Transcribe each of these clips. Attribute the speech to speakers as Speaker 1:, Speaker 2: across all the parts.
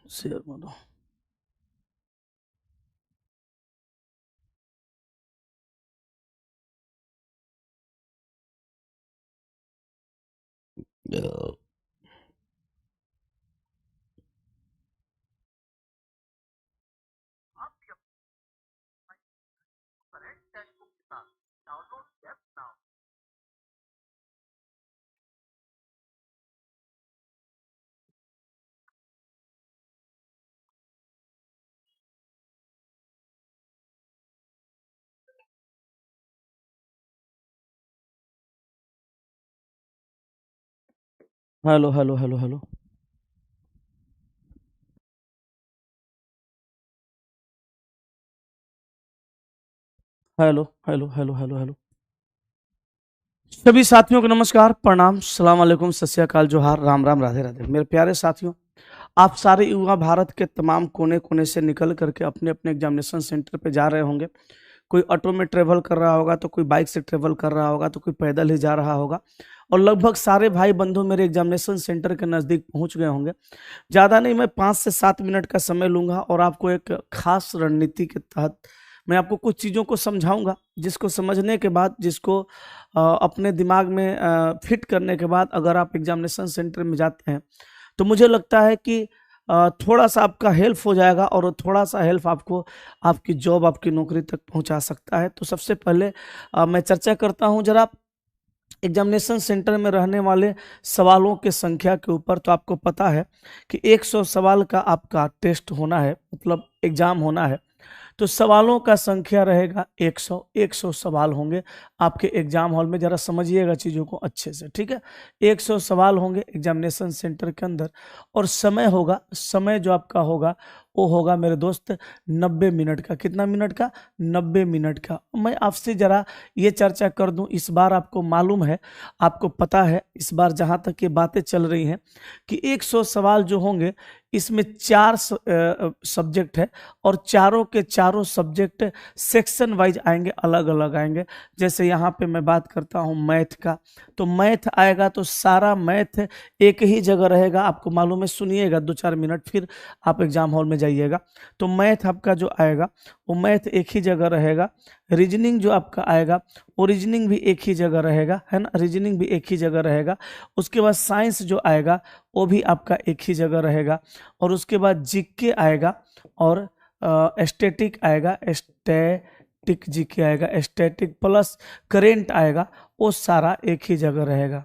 Speaker 1: Share करो। Hello hello hello hello hello hello hello hello hello. सभी साथियों को नमस्कार, प्रणाम, सलाम अलैकुम, सत श्री अकाल, जोहार, राम राम, राधे राधे। मेरे प्यारे साथियों, आप सारे युवा भारत के तमाम कोने कोने से निकल करके अपने अपने एग्जामिनेशन सेंटर पे जा रहे होंगे। कोई ऑटो में ट्रेवल कर रहा होगा, तो कोई बाइक से ट्रेवल कर रहा होगा, तो कोई पैदल ही जा रहा होगा। और लगभग सारे भाई बंधु मेरे एग्जामिनेशन सेंटर के नज़दीक पहुंच गए होंगे। ज़्यादा नहीं, मैं 5 से 7 मिनट का समय लूंगा और आपको एक खास रणनीति के तहत मैं आपको कुछ चीज़ों को समझाऊंगा, जिसको समझने के बाद, जिसको अपने दिमाग में फिट करने के बाद अगर आप एग्जामिनेशन सेंटर में जाते हैं तो मुझे लगता है कि थोड़ा सा आपका हेल्प हो जाएगा और थोड़ा सा हेल्प आपको आपकी जॉब, आपकी नौकरी तक पहुंचा सकता है। तो सबसे पहले मैं चर्चा करता हूं जरा एग्जामिनेशन सेंटर में रहने वाले सवालों की संख्या के ऊपर। तो आपको पता है कि 100 सवाल का आपका टेस्ट होना है, मतलब एग्जाम होना है। तो सवालों का संख्या रहेगा 100। 100 सवाल होंगे आपके एग्जाम हॉल में। जरा समझिएगा चीज़ों को अच्छे से, ठीक है। 100 सवाल होंगे एग्जामिनेशन सेंटर के अंदर और समय होगा, समय जो आपका होगा वो होगा मेरे दोस्त 90 मिनट का। कितना मिनट का? 90 मिनट का। मैं आपसे जरा ये चर्चा कर दूं, इस बार आपको मालूम है, आपको पता है, इस बार जहां तक ये बातें चल रही हैं कि 100 सवाल जो होंगे इसमें 4 सब्जेक्ट है और चारों के चारों सब्जेक्ट सेक्शन वाइज आएंगे, अलग अलग आएंगे। जैसे यहाँ पे मैं बात करता हूँ मैथ का, तो मैथ आएगा तो सारा मैथ एक ही जगह रहेगा। आपको मालूम है, सुनिएगा 2-4 मिनट, फिर आप एग्जाम हॉल में जाइएगा। तो मैथ आपका जो आएगा वो मैथ एक ही जगह रहेगा। रीजनिंग जो आपका आएगा वो रीजनिंग भी एक ही जगह रहेगा, है ना, रीजनिंग भी एक ही जगह रहेगा। उसके बाद साइंस जो आएगा वो भी आपका एक ही जगह रहेगा। और उसके बाद जीके आएगा और स्टैटिक आएगा, स्टैटिक जीके आएगा, स्टैटिक प्लस करेंट आएगा, वो सारा एक ही जगह रहेगा,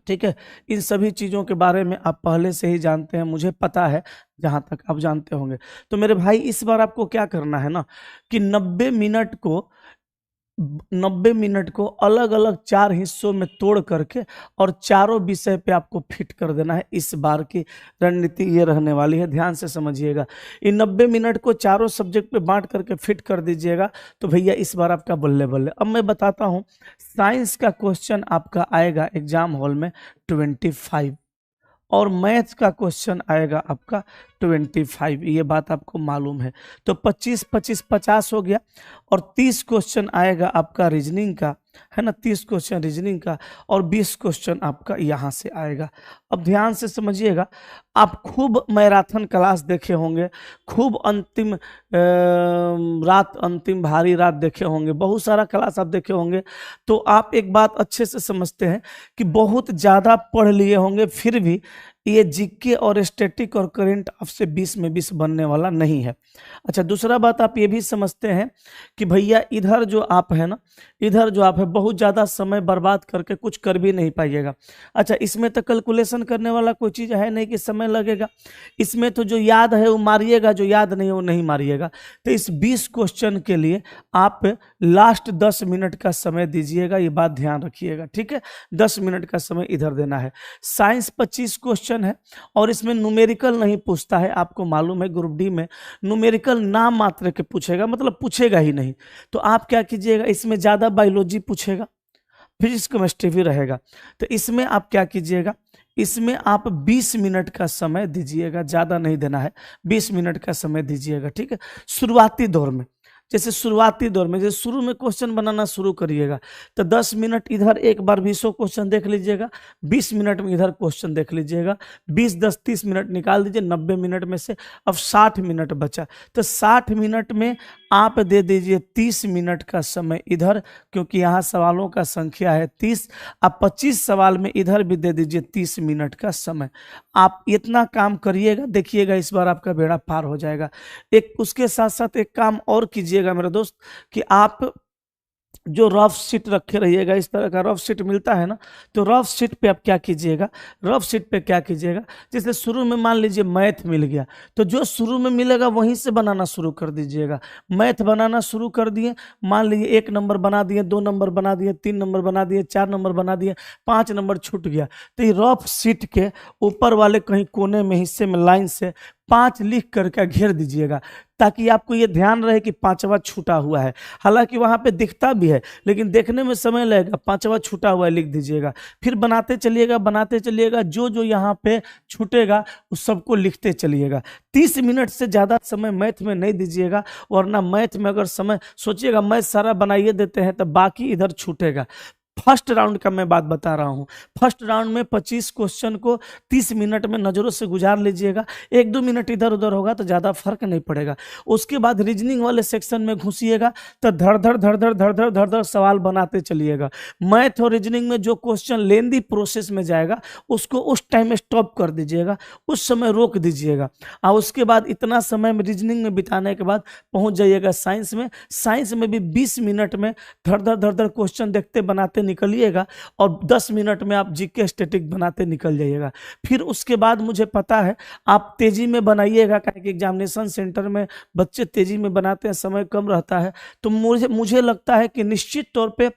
Speaker 1: ठीक है। इन सभी चीज़ों के बारे में आप पहले से ही जानते हैं, मुझे पता है, जहां तक आप जानते होंगे। तो मेरे भाई इस बार आपको क्या करना है ना कि 90 मिनट को अलग अलग 4 हिस्सों में तोड़ करके और चारों विषय पे आपको फिट कर देना है। इस बार की रणनीति ये रहने वाली है, ध्यान से समझिएगा। इन 90 मिनट को चारों सब्जेक्ट पे बांट करके फिट कर दीजिएगा तो भैया इस बार आपका बल्ले बल्ले। अब मैं बताता हूँ, साइंस का क्वेश्चन आपका आएगा एग्जाम हॉल में 25 और मैथ्स का क्वेश्चन आएगा आपका 25। ये बात आपको मालूम है। तो 25-25 50 हो गया और 30 क्वेश्चन आएगा आपका रीजनिंग का, है ना, 30 क्वेश्चन रीजनिंग का और 20 क्वेश्चन आपका यहाँ से आएगा। अब ध्यान से समझिएगा, आप खूब मैराथन क्लास देखे होंगे, खूब अंतिम रात, अंतिम भारी रात देखे होंगे, बहुत सारा क्लास आप देखे होंगे। तो आप एक बात अच्छे से समझते हैं कि बहुत ज़्यादा पढ़ लिए होंगे, फिर भी ये जीके और स्टैटिक और करंट आपसे 20 में 20 बनने वाला नहीं है। अच्छा, दूसरा बात आप ये भी समझते हैं कि भैया इधर जो आप है ना, इधर जो आप है बहुत ज़्यादा समय बर्बाद करके कुछ कर भी नहीं पाइएगा। अच्छा, इसमें तो कैलकुलेशन करने वाला कोई चीज़ है नहीं कि समय लगेगा। इसमें तो जो याद है वो मारिएगा, जो याद नहीं है वो नहीं मारिएगा। तो इस 20 क्वेश्चन के लिए आप लास्ट 10 मिनट का समय दीजिएगा, ये बात ध्यान रखिएगा, ठीक है। 10 मिनट का समय इधर देना है। साइंस 25 क्वेश्चन है और इसमें न्यूमेरिकल नहीं पूछता है, आपको मालूम है ग्रुप डी में न्यूमेरिकल नाम मात्र के पूछेगा, मतलब पूछेगा ही नहीं। तो आप क्या कीजिएगा, इसमें ज़्यादा बायोलॉजी पूछेगा, फिजिक्स केमिस्ट्री भी रहेगा। तो इसमें आप क्या कीजिएगा, इसमें आप 20 मिनट का समय दीजिएगा, ज़्यादा नहीं देना है, 20 मिनट का समय दीजिएगा, ठीक है, शुरुआती दौर में। जैसे शुरुआती दौर में, जैसे शुरू में क्वेश्चन बनाना शुरू करिएगा तो 10 मिनट इधर एक बार 20 क्वेश्चन देख लीजिएगा, 20 मिनट में इधर क्वेश्चन देख लीजिएगा, 20 10 30 मिनट निकाल दीजिए, 90 मिनट में से अब 60 मिनट बचा, तो 60 मिनट में आप दे दीजिए 30 मिनट का समय इधर, क्योंकि यहाँ सवालों का संख्या है 30। आप 25 सवाल में इधर भी दे दीजिए 30 मिनट का समय। आप इतना काम करिएगा, देखिएगा इस बार आपका बेड़ा पार हो जाएगा। एक उसके साथ साथ एक काम और कीजिएगा मेरे दोस्त, कि आप जो रफ शीट रखे रहिएगा, इस तरह का रफ शीट मिलता है ना, तो रफ शीट पे आप क्या कीजिएगा, रफ शीट पे क्या कीजिएगा, जैसे शुरू में मान लीजिए मैथ मिल गया, तो जो शुरू में मिलेगा वहीं से बनाना शुरू कर दीजिएगा। मैथ बनाना शुरू कर दिए, मान लीजिए 1 नंबर बना दिए, 2 नंबर बना दिए, 3 नंबर बना दिए, 4 नंबर बना दिए, 5 नंबर छूट गया, तो ये रफ शीट के ऊपर वाले कहीं कोने में हिस्से में लाइन से 5 लिख करके घेर दीजिएगा, ताकि आपको ये ध्यान रहे कि 5वां छूटा हुआ है। हालांकि वहां पे दिखता भी है लेकिन देखने में समय लगेगा, 5वां छूटा हुआ है लिख दीजिएगा। फिर बनाते चलिएगा, बनाते चलिएगा, जो जो यहाँ पे छूटेगा उस सबको लिखते चलिएगा। 30 मिनट से ज़्यादा समय मैथ में नहीं दीजिएगा, वरना मैथ में अगर समय सोचिएगा मैथ सारा बनाइए देते हैं तो बाकी इधर छूटेगा। फर्स्ट राउंड का मैं बात बता रहा हूं। फर्स्ट राउंड में 25 क्वेश्चन को 30 मिनट में नजरों से गुजार लीजिएगा, 1-2 मिनट इधर उधर होगा तो ज्यादा फर्क नहीं पड़ेगा। उसके बाद रीजनिंग वाले सेक्शन में घुसिएगा तो धड़ धड़ धड़ धड़ धड़ धड़ धड़ धड़ सवाल बनाते चलिएगा। मैथ और रीजनिंग में जो क्वेश्चन लेंदी प्रोसेस में जाएगा उसको उस टाइम स्टॉप कर दीजिएगा, उस समय रोक दीजिएगा। और उसके बाद इतना समय में रीजनिंग में बिताने के बाद पहुंच जाइएगा साइंस में। साइंस में भी 20 मिनट में धड़ धड़ धड़ धड़ क्वेश्चन देखते बनाते निकलिएगा और 10 मिनट में आप जीके स्टैटिक बनाते निकल जाइएगा। फिर उसके बाद मुझे पता है आप तेजी में बनाइएगा, क्योंकि एग्जामिनेशन सेंटर में बच्चे तेजी में बनाते हैं, समय कम रहता है, तो मुझे लगता है कि निश्चित तौर पे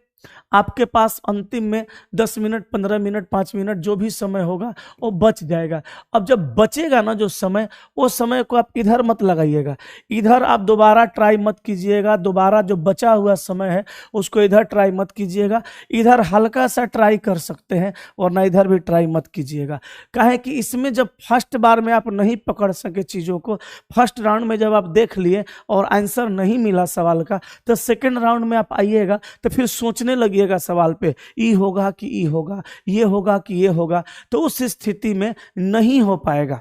Speaker 1: आपके पास अंतिम में 10 मिनट 15 मिनट 5 मिनट जो भी समय होगा वो बच जाएगा। अब जब बचेगा ना जो समय, वो समय को आप इधर मत लगाइएगा, इधर आप दोबारा ट्राई मत कीजिएगा, दोबारा जो बचा हुआ समय है उसको इधर ट्राई मत कीजिएगा। इधर हल्का सा ट्राई कर सकते हैं वरना इधर भी ट्राई मत कीजिएगा। काहे कि इसमें जब फर्स्ट बार में आप नहीं पकड़ सके चीज़ों को, फर्स्ट राउंड में जब आप देख लिए और आंसर नहीं मिला सवाल का, तो सेकेंड राउंड में आप आइएगा तो फिर सोचने लगिएगा सवाल पे, ई होगा कि ई होगा, ये होगा कि ये होगा, तो उस स्थिति में नहीं हो पाएगा,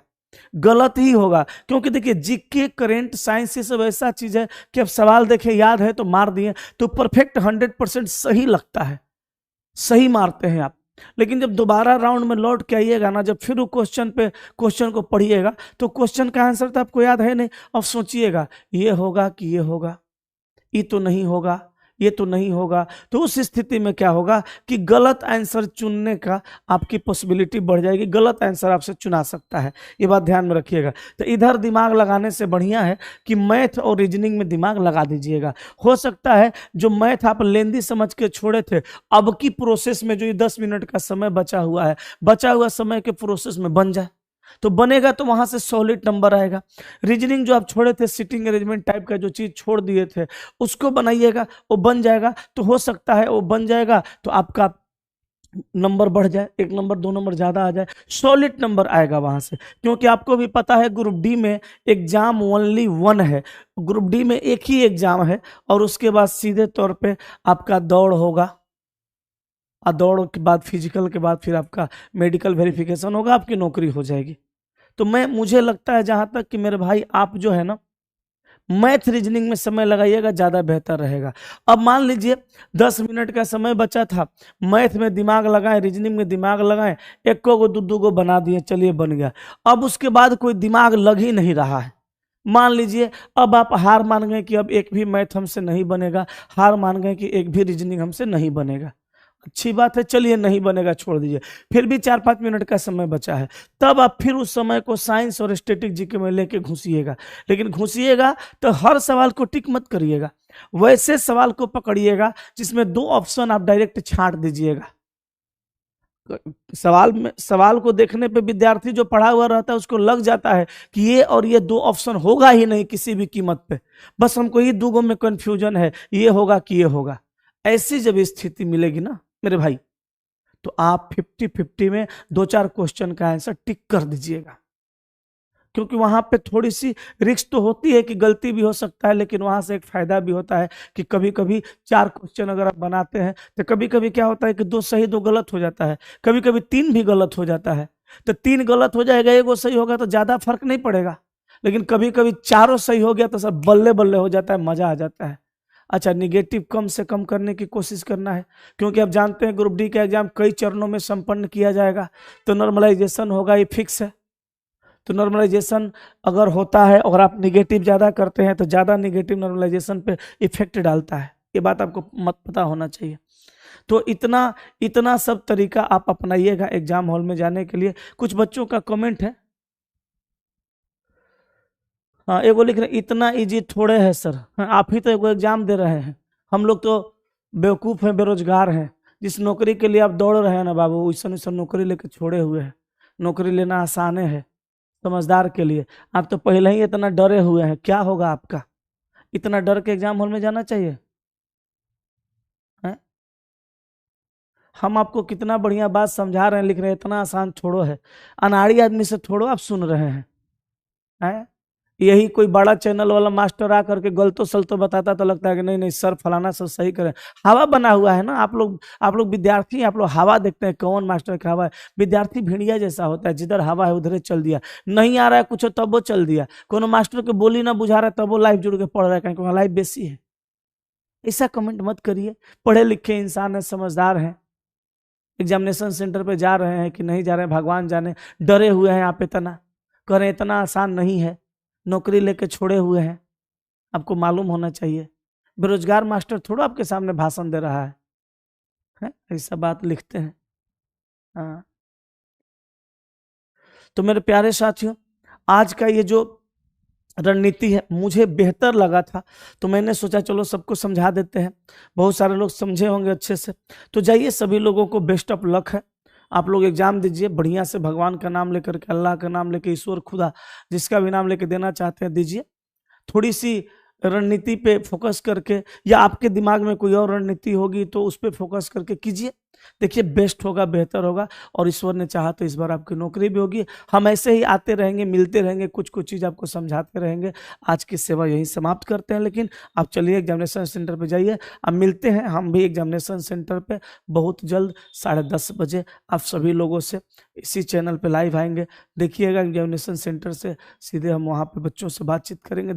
Speaker 1: गलत ही होगा। क्योंकि देखिए जीके करेंट साइंस ये सब ऐसा चीज है कि अब सवाल देखे याद है तो मार दिए तो परफेक्ट 100% सही लगता है, सही मारते हैं आप। लेकिन जब दोबारा राउंड में लौट के आइएगा ना, जब फिर वो क्वेश्चन को पढ़िएगा तो क्वेश्चन का आंसर तो आपको याद है नहीं, अब सोचिएगा ये होगा कि ये होगा, ये तो नहीं होगा, ये तो नहीं होगा, तो उस स्थिति में क्या होगा कि गलत आंसर चुनने का आपकी पॉसिबिलिटी बढ़ जाएगी, गलत आंसर आपसे चुना सकता है, ये बात ध्यान में रखिएगा। तो इधर दिमाग लगाने से बढ़िया है कि मैथ और रीजनिंग में दिमाग लगा दीजिएगा। हो सकता है जो मैथ आप लेंदी समझ के छोड़े थे, अब की प्रोसेस में जो ये 10 मिनट का समय बचा हुआ है, बचा हुआ समय के प्रोसेस में बन जाए, तो बनेगा तो वहां से सॉलिड नंबर आएगा। रीजनिंग जो आप छोड़े थे, सिटिंग अरेंजमेंट टाइप का जो चीज छोड़ दिए थे, उसको बनाइएगा, वो बन जाएगा। तो हो सकता है वो बन जाएगा तो आपका नंबर बढ़ जाए, 1 नंबर 2 नंबर ज्यादा आ जाए, सॉलिड नंबर आएगा वहां से। क्योंकि आपको भी पता है ग्रुप डी में एग्जाम ओनली 1 है, ग्रुप डी में एक ही एग्जाम है और उसके बाद सीधे तौर पे आपका दौड़ होगा, और दौड़ के बाद फिजिकल के बाद फिर आपका मेडिकल वेरिफिकेशन होगा, आपकी नौकरी हो जाएगी। तो मुझे लगता है जहां तक कि मेरे भाई आप जो है ना मैथ रीजनिंग में समय लगाइएगा, ज्यादा बेहतर रहेगा। अब मान लीजिए 10 मिनट का समय बचा था, मैथ में दिमाग लगाएं, रीजनिंग में दिमाग लगाएं, 1 को 2 को बना दिए, चलिए बन गया। अब उसके बाद कोई दिमाग लग ही नहीं रहा है, मान लीजिए अब आप हार मान गए कि अब एक भी मैथ हमसे नहीं बनेगा, हार मान गए कि एक भी रीजनिंग हमसे नहीं बनेगा। अच्छी बात है, चलिए नहीं बनेगा छोड़ दीजिए, फिर भी 4-5 मिनट का समय बचा है, तब आप फिर उस समय को साइंस और स्टैटिक जीके में लेके घुसिएगा। लेकिन घुसिएगा तो हर सवाल को टिक मत करिएगा, वैसे सवाल को पकड़िएगा जिसमें 2 ऑप्शन आप डायरेक्ट छांट दीजिएगा। सवाल को देखने पे विद्यार्थी जो पढ़ा हुआ रहता है उसको लग जाता है कि ये और ये 2 ऑप्शन होगा ही नहीं किसी भी कीमत पे, बस हमको ये 2 में कंफ्यूजन है, ये होगा कि ये होगा। ऐसी जब स्थिति मिलेगी ना मेरे भाई, तो आप 50-50 में 2-4 क्वेश्चन का आंसर टिक कर दीजिएगा। क्योंकि वहां पे थोड़ी सी रिस्क तो होती है कि गलती भी हो सकता है, लेकिन वहां से एक फायदा भी होता है कि कभी कभी 4 क्वेश्चन अगर आप बनाते हैं तो कभी कभी क्या होता है कि 2 सही 2 गलत हो जाता है, कभी कभी 3 भी गलत हो जाता है। तो 3 गलत हो जाएगा, 1 सही होगा तो ज्यादा फर्क नहीं पड़ेगा, लेकिन कभी कभी 4 सही हो गया तो सब बल्ले बल्ले हो जाता है, मजा आ जाता है। अच्छा, निगेटिव कम से कम करने की कोशिश करना है, क्योंकि आप जानते हैं ग्रुप डी का एग्जाम कई चरणों में संपन्न किया जाएगा, तो नॉर्मलाइजेशन होगा, ये फिक्स है। तो नॉर्मलाइजेशन अगर होता है और आप निगेटिव ज्यादा करते हैं तो ज्यादा निगेटिव नॉर्मलाइजेशन पे इफेक्ट डालता है, ये बात आपको मत पता होना चाहिए। तो इतना इतना सब तरीका आप अपनाइएगा एग्जाम हॉल में जाने के लिए। कुछ बच्चों का कमेंट है, हाँ एगो लिख रहे इतना इजी थोड़े है सर, हाँ, आप ही तो एगो एग्जाम दे रहे हैं, हम लोग तो बेवकूफ हैं, बेरोजगार हैं। जिस नौकरी के लिए आप दौड़ रहे हैं ना बाबू, वैसा वैसा नौकरी लेके छोड़े हुए हैं। नौकरी लेना आसान है समझदार के लिए, आप तो पहले ही इतना डरे हुए हैं, क्या होगा आपका? इतना डर के एग्जाम हॉल में जाना चाहिए है? हम आपको कितना बढ़िया बात समझा रहे हैं, लिख रहे हैं इतना आसान छोड़ो है, अनाड़ी आदमी से थोड़ो आप सुन रहे हैं? यही कोई बड़ा चैनल वाला मास्टर आ करके गलतो सलतो बताता तो लगता है कि नहीं नहीं सर फलाना सर सही करें। हवा बना हुआ है ना, आप लोग विद्यार्थी, आप लोग हवा देखते हैं, कौन मास्टर का हवा है? विद्यार्थी भेड़िया जैसा होता है, जिधर हवा है उधर चल दिया, नहीं आ रहा है कुछ तब वो चल दिया, कोनो मास्टर के बोली ना बुझा रहा है तब वो लाइव जुड़ के पढ़ रहा है, क्योंकि वहाँ लाइव बेसी है। ऐसा कमेंट मत करिए, पढ़े लिखे इंसान है, समझदार हैं, एग्जामिनेशन सेंटर पे जा रहे हैं कि नहीं जा रहे हैं भगवान जाने, डरे हुए हैं आप इतना कह रहे हैं, इतना आसान नहीं है, नौकरी लेके छोड़े हुए हैं, आपको मालूम होना चाहिए। बेरोजगार मास्टर थोड़ा आपके सामने भाषण दे रहा है? ऐसा बात लिखते हैं। हाँ, तो मेरे प्यारे साथियों, आज का ये जो रणनीति है मुझे बेहतर लगा था, तो मैंने सोचा चलो सबको समझा देते हैं। बहुत सारे लोग समझे होंगे अच्छे से, तो जाइए सभी लोगों को बेस्ट ऑफ लक है। आप लोग एग्जाम दीजिए बढ़िया से, भगवान का नाम लेकर के, अल्लाह का नाम लेके, ईश्वर खुदा जिसका भी नाम लेके देना चाहते हैं दीजिए। थोड़ी सी रणनीति पे फोकस करके, या आपके दिमाग में कोई और रणनीति होगी तो उस पर फोकस करके कीजिए, देखिए बेस्ट होगा, बेहतर होगा, और ईश्वर ने चाहा तो इस बार आपकी नौकरी भी होगी। हम ऐसे ही आते रहेंगे, मिलते रहेंगे, कुछ कुछ चीज़ आपको समझाते रहेंगे। आज की सेवा यहीं समाप्त करते हैं, लेकिन आप चलिए एग्जामिनेशन सेंटर पे जाइए, अब मिलते हैं हम भी एग्जामिनेशन सेंटर पे बहुत जल्द 10:30 बजे। आप सभी लोगों से इसी चैनल पे लाइव आएंगे, देखिएगा एग्जामिनेशन सेंटर से सीधे हम वहाँ पे बच्चों से बातचीत करेंगे।